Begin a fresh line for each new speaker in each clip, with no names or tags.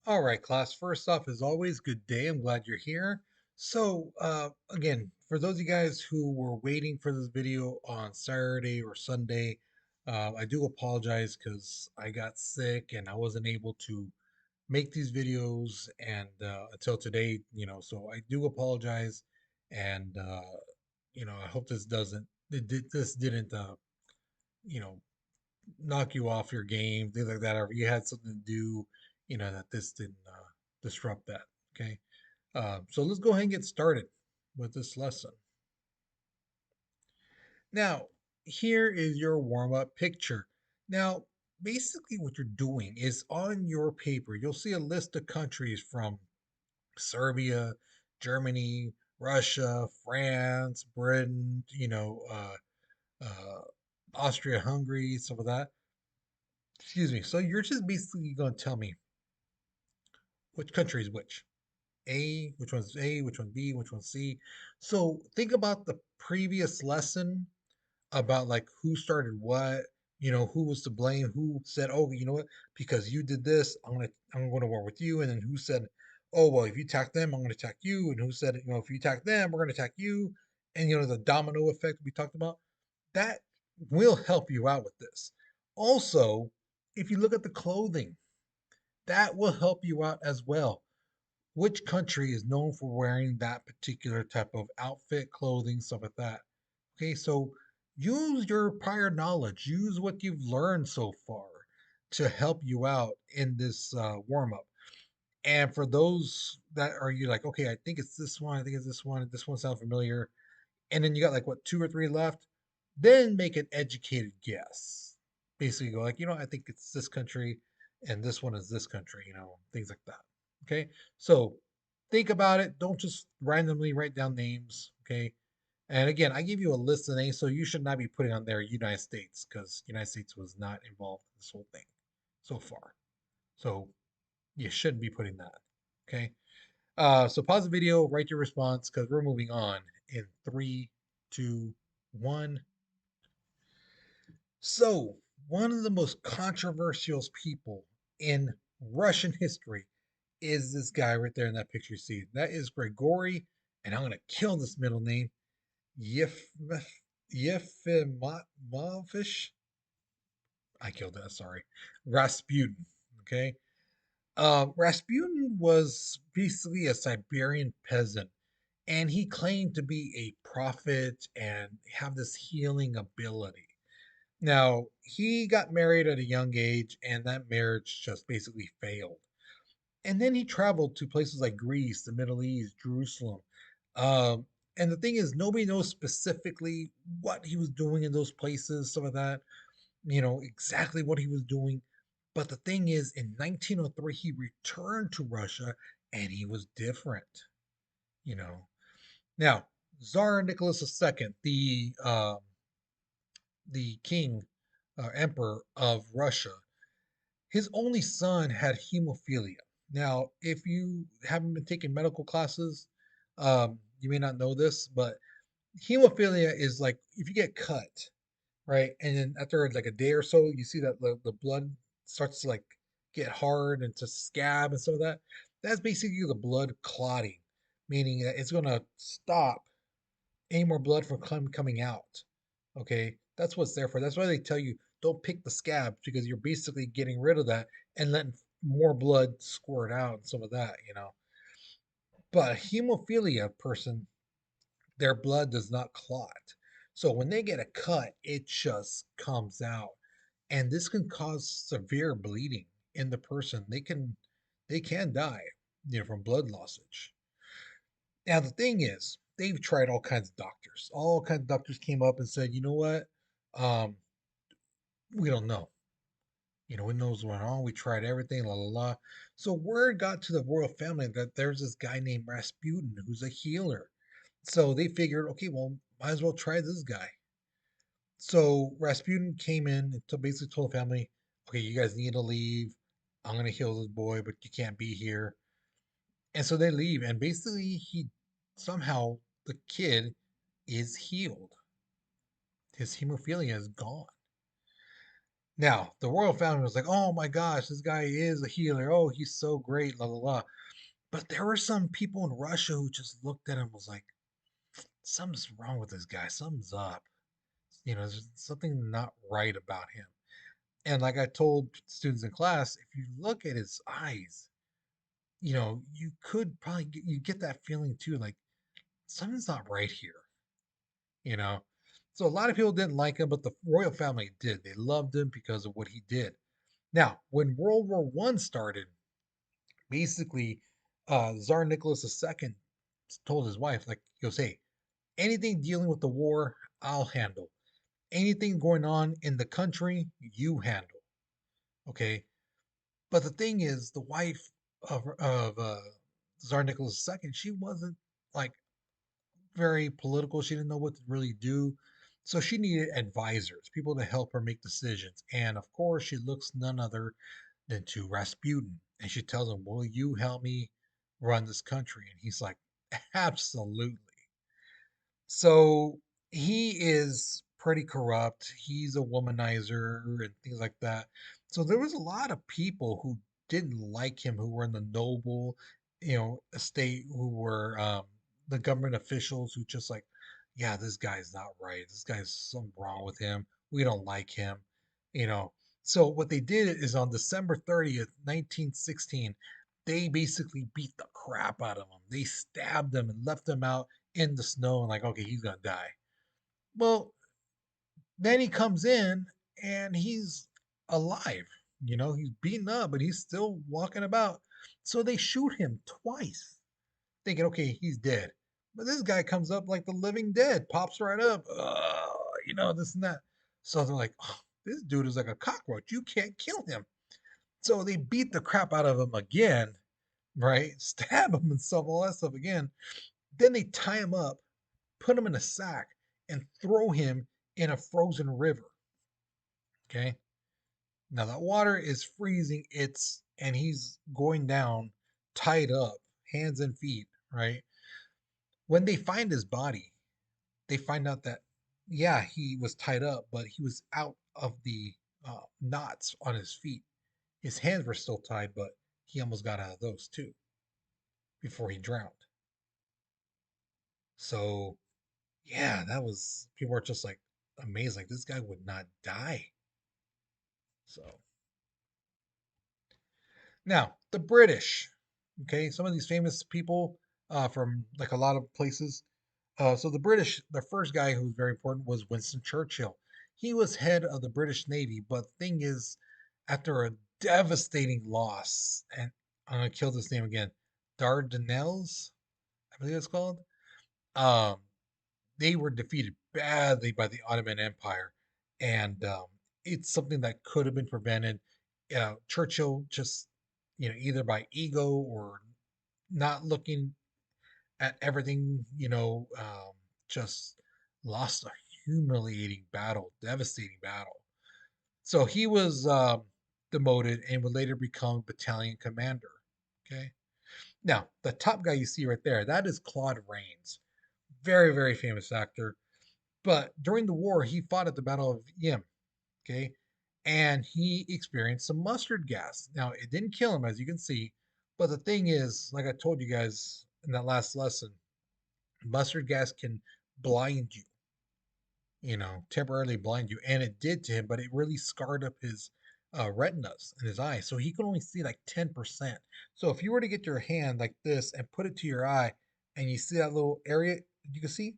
All right, class. First off, as always, good day. I'm glad you're here. Again, for those of you guys who were waiting for this video on Saturday or Sunday, I do apologize because I got sick and I wasn't able to make these videos and until today, so I do apologize. And, I hope this didn't, you know, knock you off your game, things like that, or if you had something to do, that this didn't disrupt that. Okay. So let's go ahead and get started with this lesson. Now, here is your warm up picture. Now, basically, what you're doing is on your paper, you'll see a list of countries from Serbia, Germany, Russia, France, Britain, uh, Austria, Hungary, some of that. Excuse me. So you're just basically going to tell me which country is which. Which one's A, which one B, which one's C. So think about the previous lesson about like who started what, who was to blame, who said, oh, you know what, because you did this, I'm going to war with you, and then who said, oh well, if you attack them, I'm going to attack you, and who said, if you attack them, we're going to attack you, and the domino effect we talked about, that will help you out with this. Also, if you look at the clothing, that will help you out as well. Which country is known for wearing that particular type of outfit, clothing, stuff like that? Okay, so use your prior knowledge, use what you've learned so far to help you out in this warm up. And for those that are you like, okay, I think it's this one, I think it's this one sounds familiar, and then you got like what, two or three left, then make an educated guess. Basically, go like, I think it's this country, and this one is this country, things like that. Okay, so think about it. Don't just randomly write down names. Okay, and again, I give you a list of names, so you should not be putting on there United States because United States was not involved in this whole thing so far. So you shouldn't be putting that. Okay. So pause the video, write your response because we're moving on in three, two, one. So, one of the most controversial people in Russian history is this guy right there in that picture you see. That is Grigory, and I'm going to kill this middle name, Yefimov, Yefimovish. I killed that, sorry. Rasputin, okay? Rasputin was basically a Siberian peasant, and he claimed to be a prophet and have this healing ability. Now, he got married at a young age, and that marriage just basically failed. And then he traveled to places like Greece, the Middle East, Jerusalem. Um, and the thing is, nobody knows specifically what he was doing in those places, some of that, exactly what he was doing. But the thing is, in 1903, he returned to Russia and he was different, you know. Now, Tsar Nicholas II, the king, emperor of Russia, his only son had hemophilia. Now, if you haven't been taking medical classes, you may not know this, but hemophilia is like if you get cut, right? And then after like a day or so, you see that the blood starts to like get hard and to scab and some of that. That's basically the blood clotting, meaning that it's going to stop any more blood from coming out. Okay, that's what's there for. That's why they tell you don't pick the scabs because you're basically getting rid of that and letting more blood squirt out and some of that. But a hemophilia person, their blood does not clot. So when they get a cut, it just comes out. And this can cause severe bleeding in the person. They can die, from blood lossage. Now the thing is, they've tried all kinds of doctors. All kinds of doctors came up and said, you know what? Um, we don't know. We know what's going on. We tried everything, la la la. So word got to the royal family that there's this guy named Rasputin who's a healer. So they figured, okay, well, might as well try this guy. So Rasputin came in and basically told the family, okay, you guys need to leave. I'm gonna heal this boy, but you can't be here. And so they leave, and basically he somehow the kid is healed. His hemophilia is gone. Now, the royal family was like, oh my gosh, this guy is a healer. Oh, he's so great, la la la. But there were some people in Russia who just looked at him and was like, something's wrong with this guy. Something's up. There's something not right about him. And like I told students in class, if you look at his eyes, you could probably get that feeling too, like something's not right here, you know. So a lot of people didn't like him, but the royal family did. They loved him because of what he did. Now, when World War One started, basically, Tsar Nicholas II told his wife, like, he goes, "Hey, anything dealing with the war, I'll handle. Anything going on in the country, you handle." Okay, but the thing is, the wife of Tsar Nicholas II, she wasn't like very political. She didn't know what to really do. So she needed advisors, people to help her make decisions. And of course, she looks none other than to Rasputin. And she tells him, will you help me run this country? And he's like, absolutely. So he is pretty corrupt. He's a womanizer and things like that. So there was a lot of people who didn't like him, who were in the noble, estate, who were the government officials who just like, yeah, this guy's not right. This guy's something wrong with him. We don't like him, you know. So what they did is on December 30th, 1916, they basically beat the crap out of him. They stabbed him and left him out in the snow and like, okay, he's gonna die. Well, then he comes in and he's alive. He's beaten up, but he's still walking about. So they shoot him twice, thinking, okay, he's dead. But this guy comes up like the living dead, pops right up, this and that. So they're like, oh, this dude is like a cockroach. You can't kill him. So they beat the crap out of him again, right? Stab him and stuff, all that stuff again. Then they tie him up, put him in a sack, and throw him in a frozen river. Okay. Now that water is freezing. And he's going down, tied up, hands and feet. Right. When they find his body, they find out that yeah, he was tied up, but he was out of the knots on his feet. His hands were still tied, but he almost got out of those too before he drowned. So yeah, that was people are just like amazed, like this guy would not die. So now, the British, okay, some of these famous people from like a lot of places. So the British, the first guy who was very important was Winston Churchill. He was head of the British Navy, but the thing is, after a devastating loss, and I'm gonna kill this name again, Dardanelles, I believe it's called. Um, they were defeated badly by the Ottoman Empire, and it's something that could have been prevented. Churchill just, either by ego or not looking at everything, just lost a humiliating battle, devastating battle. So he was demoted and would later become battalion commander. Okay. Now, the top guy you see right there, that is Claude Rains. Very, very famous actor. But during the war, he fought at the Battle of Yom, okay? And he experienced some mustard gas. Now, it didn't kill him, as you can see. But the thing is, like I told you guys in that last lesson, mustard gas can blind you, temporarily blind you. And it did to him, but it really scarred up his retinas in his eyes. So he could only see like 10%. So if you were to get your hand like this and put it to your eye and you see that little area, you can see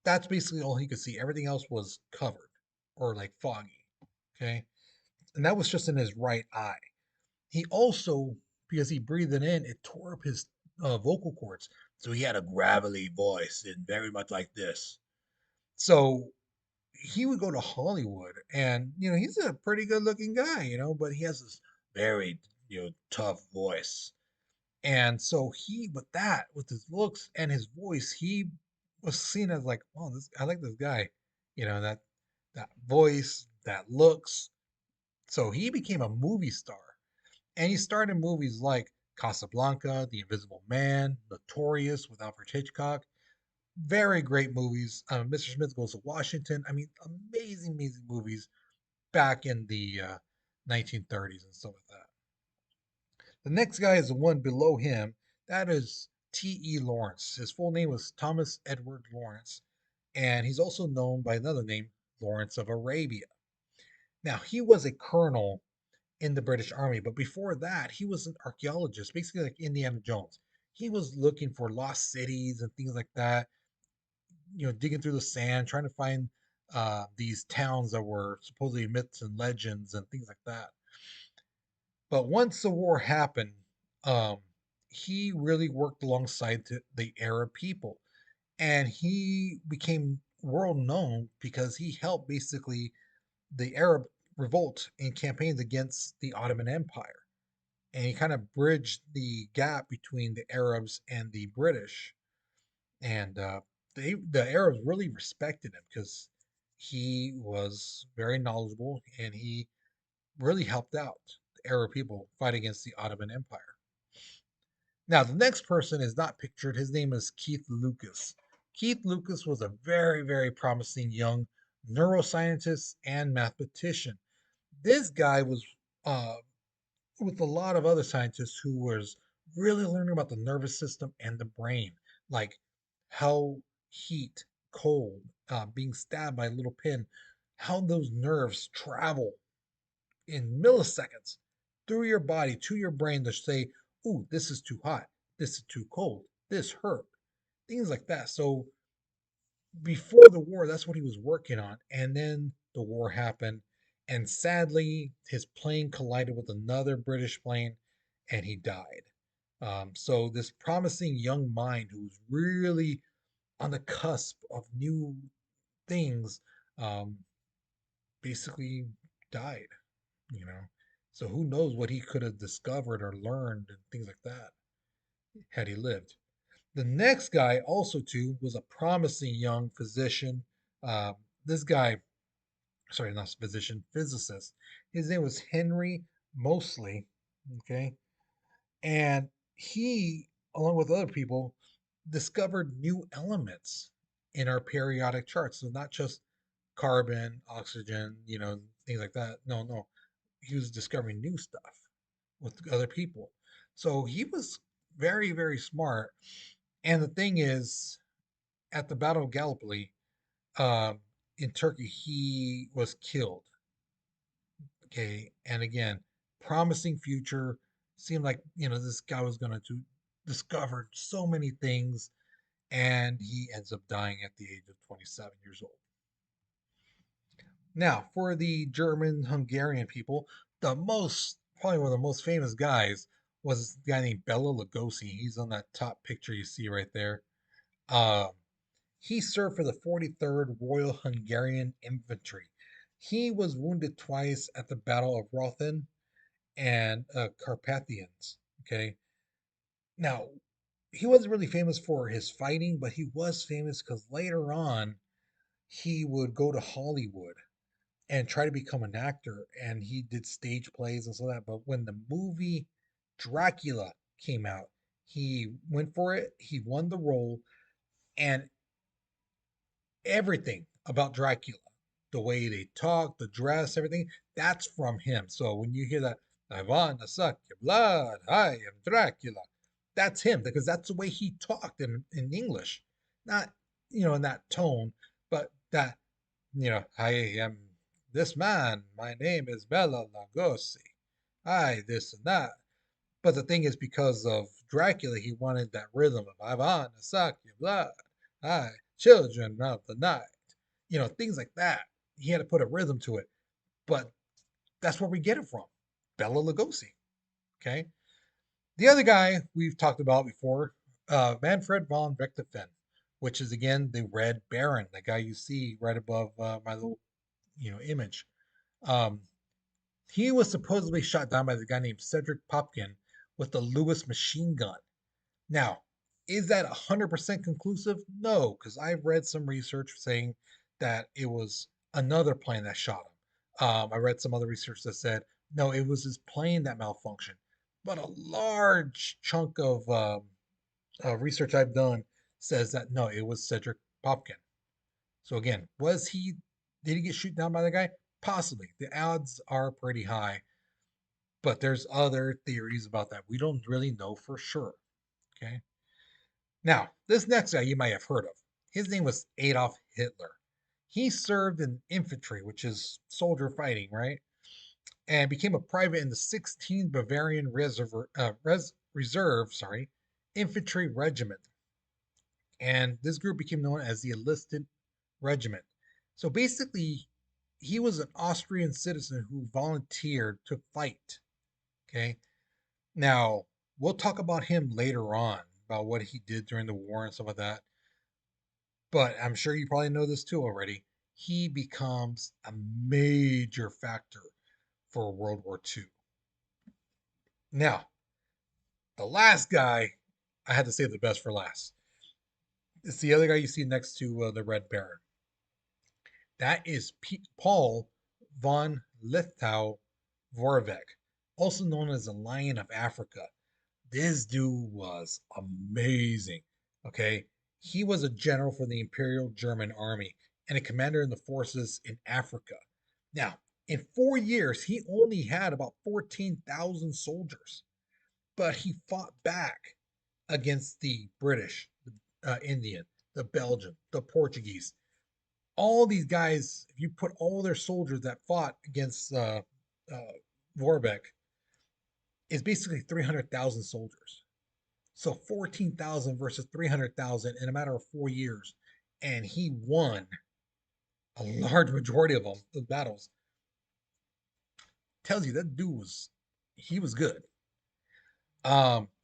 that's basically all he could see. Everything else was covered or like foggy. Okay. And that was just in his right eye. He also, because he breathed it in, it tore up his vocal cords. So he had a gravelly voice and very much like this. So he would go to Hollywood and, he's a pretty good looking guy, but he has this very, tough voice. And so with his looks and his voice, he was seen as like, oh, I like this guy, that voice, that looks. So he became a movie star, and he starred in movies like Casablanca, The Invisible Man, Notorious with Alfred Hitchcock. Very great movies. Mr. Smith Goes to Washington. I mean, amazing, amazing movies. back in the 1930s and stuff like that. The next guy is the one below him. That is T.E. Lawrence. His full name was Thomas Edward Lawrence, and he's also known by another name, Lawrence of Arabia. Now, he was a colonel in the British Army, but before that, he was an archaeologist, basically like Indiana Jones. He was looking for lost cities and things like that, digging through the sand, trying to find these towns that were supposedly myths and legends and things like that. But once the war happened, um, he really worked alongside the Arab people, and he became world known because he helped basically the Arab revolt and campaigns against the Ottoman Empire, and he kind of bridged the gap between the Arabs and the British, and the Arabs really respected him because he was very knowledgeable and he really helped out the Arab people fight against the Ottoman Empire. Now, the next person is not pictured. His name is Keith Lucas. Keith Lucas was a very, very promising young neuroscientist and mathematician. This guy was uh, with a lot of other scientists who was really learning about the nervous system and the brain, like how heat, cold, being stabbed by a little pin, how those nerves travel in milliseconds through your body to your brain to say, "Ooh, this is too hot. This is too cold. This hurt." Things like that. So before the war, that's what he was working on. And then the war happened. And sadly, his plane collided with another British plane and he died. So, this promising young mind who's really on the cusp of new things um, basically died, you know. So, who knows what he could have discovered or learned and things like that had he lived. The next guy, also too, was a promising young physician. Uh, this guy, sorry, not physician, physicist. His name was Henry Moseley. Okay, and he, along with other people, discovered new elements in our periodic chart. So not just carbon, oxygen, things like that. No, no, he was discovering new stuff with other people. So he was very, very smart. And the thing is, at the Battle of Gallipoli um, in Turkey, he was killed. Okay, and again, promising future. Seemed like this guy was going to discover so many things, and he ends up dying at the age of 27 years old. Now, for the German Hungarian people, probably one of the most famous guys was a guy named Bela Lugosi. He's on that top picture you see right there. Um, He served for the 43rd Royal Hungarian Infantry. He was wounded twice at the Battle of Rothen and Carpathians. Okay. Now, he wasn't really famous for his fighting, but he was famous because later on he would go to Hollywood and try to become an actor. And he did stage plays and so that. But when the movie Dracula came out, he went for it. He won the role. And everything about Dracula, the way they talk, the dress, everything, that's from him. So when you hear that, I want to suck your blood, I am Dracula, that's him because that's the way he talked in English. Not, in that tone, but that, I am this man, my name is Bela Lugosi, I this and that. But the thing is, because of Dracula, he wanted that rhythm of I want to suck your blood, I, children of the night, things like that. He had to put a rhythm to it. But that's where we get it from. Bela Lugosi. Okay. The other guy we've talked about before, Manfred von Richthofen, which is again the Red Baron, the guy you see right above my little, image. Um, he was supposedly shot down by the guy named Cedric Popkin with the Lewis machine gun. Now, is that 100% conclusive? No, because I've read some research saying that it was another plane that shot him. I read some other research that said, no, it was his plane that malfunctioned. But a large chunk of research I've done says that no, it was Cedric Popkin. So again, did he get shot down by the guy? Possibly. The odds are pretty high, but there's other theories about that. We don't really know for sure. Okay. Now, this next guy you might have heard of. His name was Adolf Hitler. He served in infantry, which is soldier fighting, right? And became a private in the 16th Bavarian Reserve, infantry regiment. And this group became known as the enlisted regiment. So basically, he was an Austrian citizen who volunteered to fight. Okay. Now, we'll talk about him later on, about what he did during the war and stuff like that. But I'm sure you probably know this too already. He becomes a major factor for World War II. Now, the last guy, I had to save the best for last. It's the other guy you see next to the Red Baron. That is Paul von Lithau Vorbeck, also known as the Lion of Africa. This dude was amazing. Okay. He was a general for the Imperial German Army and a commander in the forces in Africa. Now, in 4 years, he only had about 14,000 soldiers, but he fought back against the British, the Indian, the Belgian, the Portuguese. All these guys, if you put all their soldiers that fought against uh, Vorbeck, is basically 300,000 soldiers. So 14,000 versus 300,000 in a matter of 4 years. And he won a large majority of them, the battles. Tells you that dude he was good.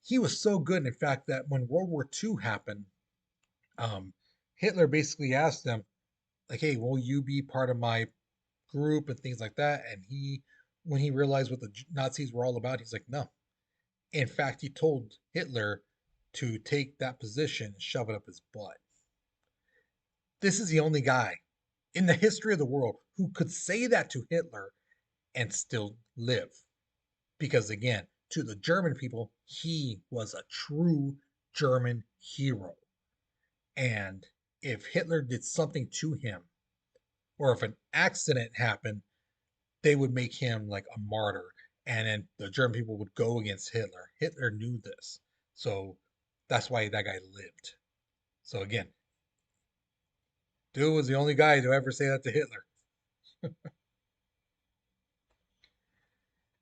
He was so good, in fact, that when World War II happened, um, Hitler basically asked them, like, hey, will you be part of my group and things like that? And when he realized what the Nazis were all about, he's like, no. In fact, he told Hitler to take that position and shove it up his butt. This is the only guy in the history of the world who could say that to Hitler and still live. Because again, to the German people, he was a true German hero. And if Hitler did something to him, or if an accident happened, they would make him like a martyr. And then the German people would go against Hitler. Hitler knew this. So that's why that guy lived. So again, dude was the only guy to ever say that to Hitler.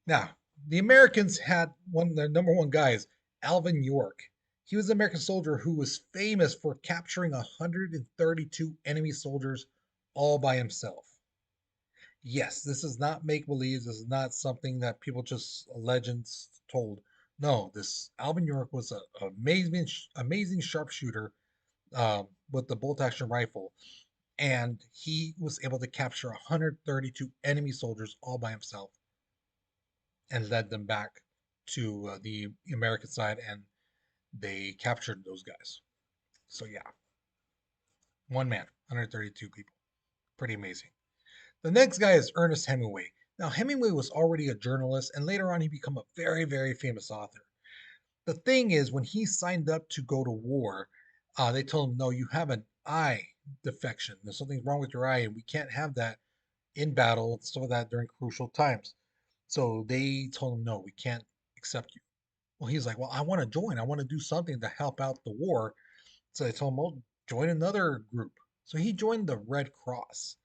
Now, the Americans had one of their number one guys, Alvin York. He was an American soldier who was famous for capturing 132 enemy soldiers all by himself. Yes, this is not make believe. This is not something that people just legends told. No, this Alvin York was an amazing sharpshooter with the bolt action rifle, and he was able to capture 132 enemy soldiers all by himself and led them back to the American side, and they captured those guys. So yeah, one man, 132 people, pretty amazing. The next guy is Ernest Hemingway. Now Hemingway was already a journalist, and later on he became a very famous author. The thing is, when he signed up to go to war, they told him, no, you have an eye defection. There's something wrong with your eye, and we can't have that in battle and stuff like that during crucial times. So they told him, no, we can't accept you. Well, he's like, well, I want to join. I want to do something to help out the war. So they told him, well, join another group. So he joined the Red Cross.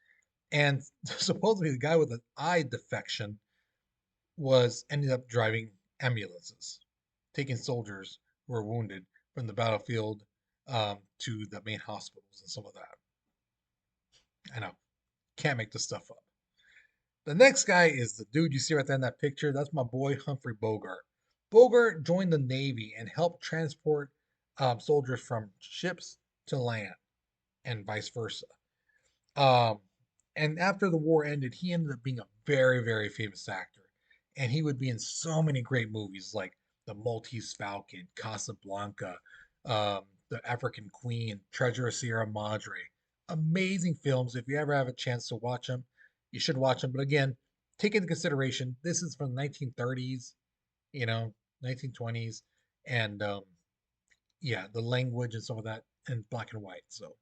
And supposedly the guy with an eye defection was ended up driving ambulances, taking soldiers who were wounded from the battlefield to the main hospitals and some of that. I know, can't make this stuff up. The next guy is the dude you see right there in that picture. That's my boy Humphrey Bogart. Bogart joined the Navy and helped transport soldiers from ships to land and vice versa. Um, and after the war ended, he ended up being a very famous actor. And he would be in so many great movies like The Maltese Falcon, Casablanca, The African Queen, Treasure of Sierra Madre. Amazing films. If you ever have a chance to watch them, you should watch them. But again, take into consideration this is from the 1930s, you know, 1920s, and yeah, the language and some of that in black and white. So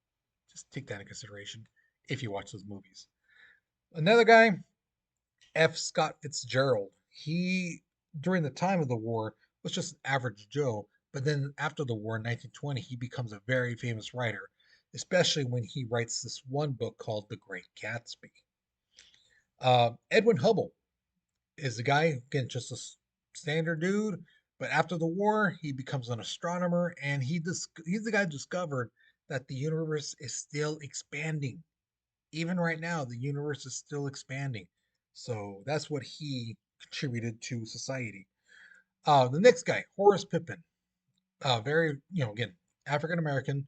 just take that into consideration if you watch those movies. Another guy, F. Scott Fitzgerald. He, during the time of the war, was just an average Joe, but then after the war in 1920, he becomes a very famous writer, especially when he writes this one book called The Great Gatsby. Edwin Hubble is the guy, again, just a standard dude, but after the war, he becomes an astronomer, and he's the guy who discovered that the universe is still expanding. Even right now, the universe is still expanding. So that's what he contributed to society. The next guy, Horace Pippin, very, again, African American.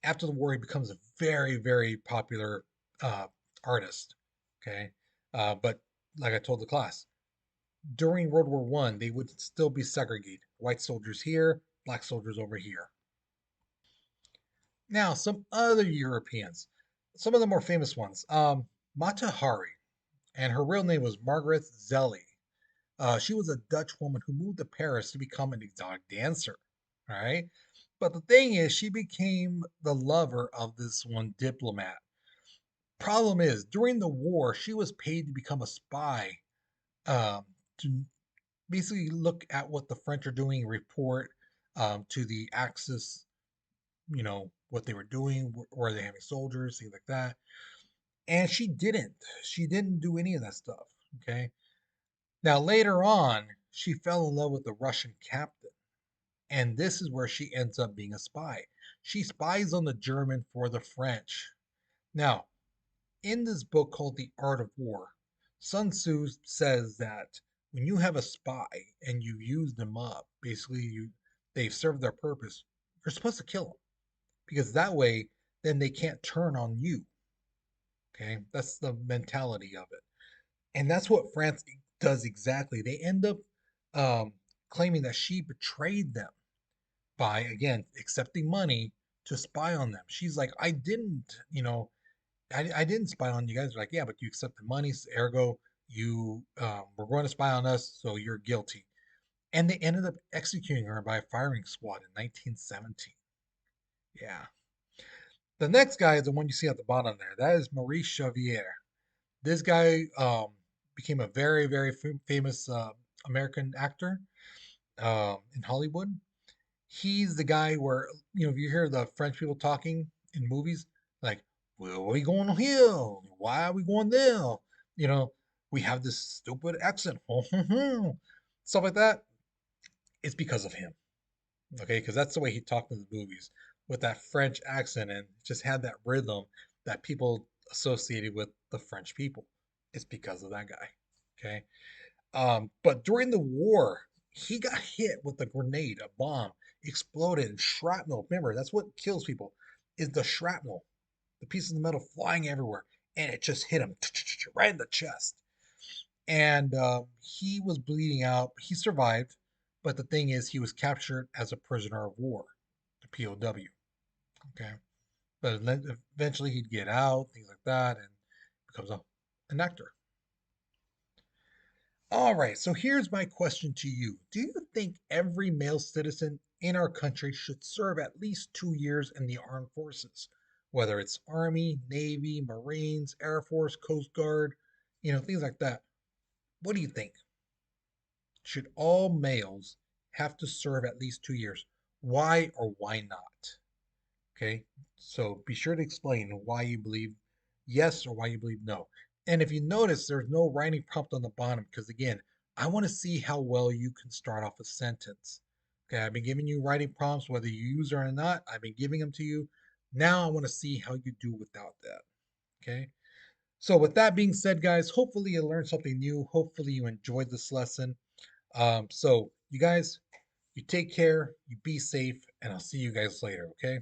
After the war, he becomes a very, very popular uh, artist. Okay. But like I told the class, during World War One, they would still be segregated. White soldiers here, black soldiers over here. Now, some other Europeans, some of the more famous ones. Mata Hari, and her real name was Margaret Zelly. She was a Dutch woman who moved to Paris to become an exotic dancer. All right. But the thing is, she became the lover of this one diplomat. Problem is, during the war, she was paid to become a spy, um, to basically look at what the French are doing, report to the Axis, what they were doing, were they having soldiers, things like that. And she didn't. She didn't do any of that stuff. Okay. Now, later on, she fell in love with the Russian captain, and this is where she ends up being a spy. She spies on the German for the French. Now, in this book called The Art of War, Sun Tzu says that when you have a spy and you use them up, basically they've served their purpose, you're supposed to kill them because that way then they can't turn on you. Okay, that's the mentality of it. And that's what France does exactly. They end up um, claiming that she betrayed them by, again, accepting money to spy on them. She's like, I didn't, I didn't spy on you guys. They're like, yeah, but you accepted money, ergo, you were going to spy on us, so you're guilty. And they ended up executing her by a firing squad in 1917. Yeah. The next guy is the one you see at the bottom there. That is Maurice Chevalier. This guy became a very, very famous American actor in Hollywood. He's the guy where, if you hear the French people talking in movies, like, where are we going here? Why are we going there? You know, we have this stupid accent. Stuff like that. It's because of him. Okay, because that's the way he talked in the movies with that French accent and just had that rhythm that people associated with the French people. It's because of that guy. Okay. But during the war, he got hit with a grenade, a bomb, exploded, and shrapnel. Remember, that's what kills people, is the shrapnel, the pieces of metal flying everywhere, and it just hit him right in the chest. And he was bleeding out. He survived, but the thing is, he was captured as a prisoner of war, a POW. Okay, but eventually he'd get out, things like that, and becomes an actor. All right, so here's my question to you. Do you think every male citizen in our country should serve at least 2 years in the armed forces? Whether it's Army, Navy, Marines, Air Force, Coast Guard, things like that. What do you think? Should all males have to serve at least 2 years? Why or why not? Okay, so be sure to explain why you believe yes or why you believe no. And if you notice, there's no writing prompt on the bottom because, again, I want to see how well you can start off a sentence. Okay, I've been giving you writing prompts, whether you use it or not. I've been giving them to you. Now I want to see how you do without that. Okay, so with that being said, guys, hopefully you learned something new. Hopefully you enjoyed this lesson. So you guys, you take care, you be safe, and I'll see you guys later. Okay.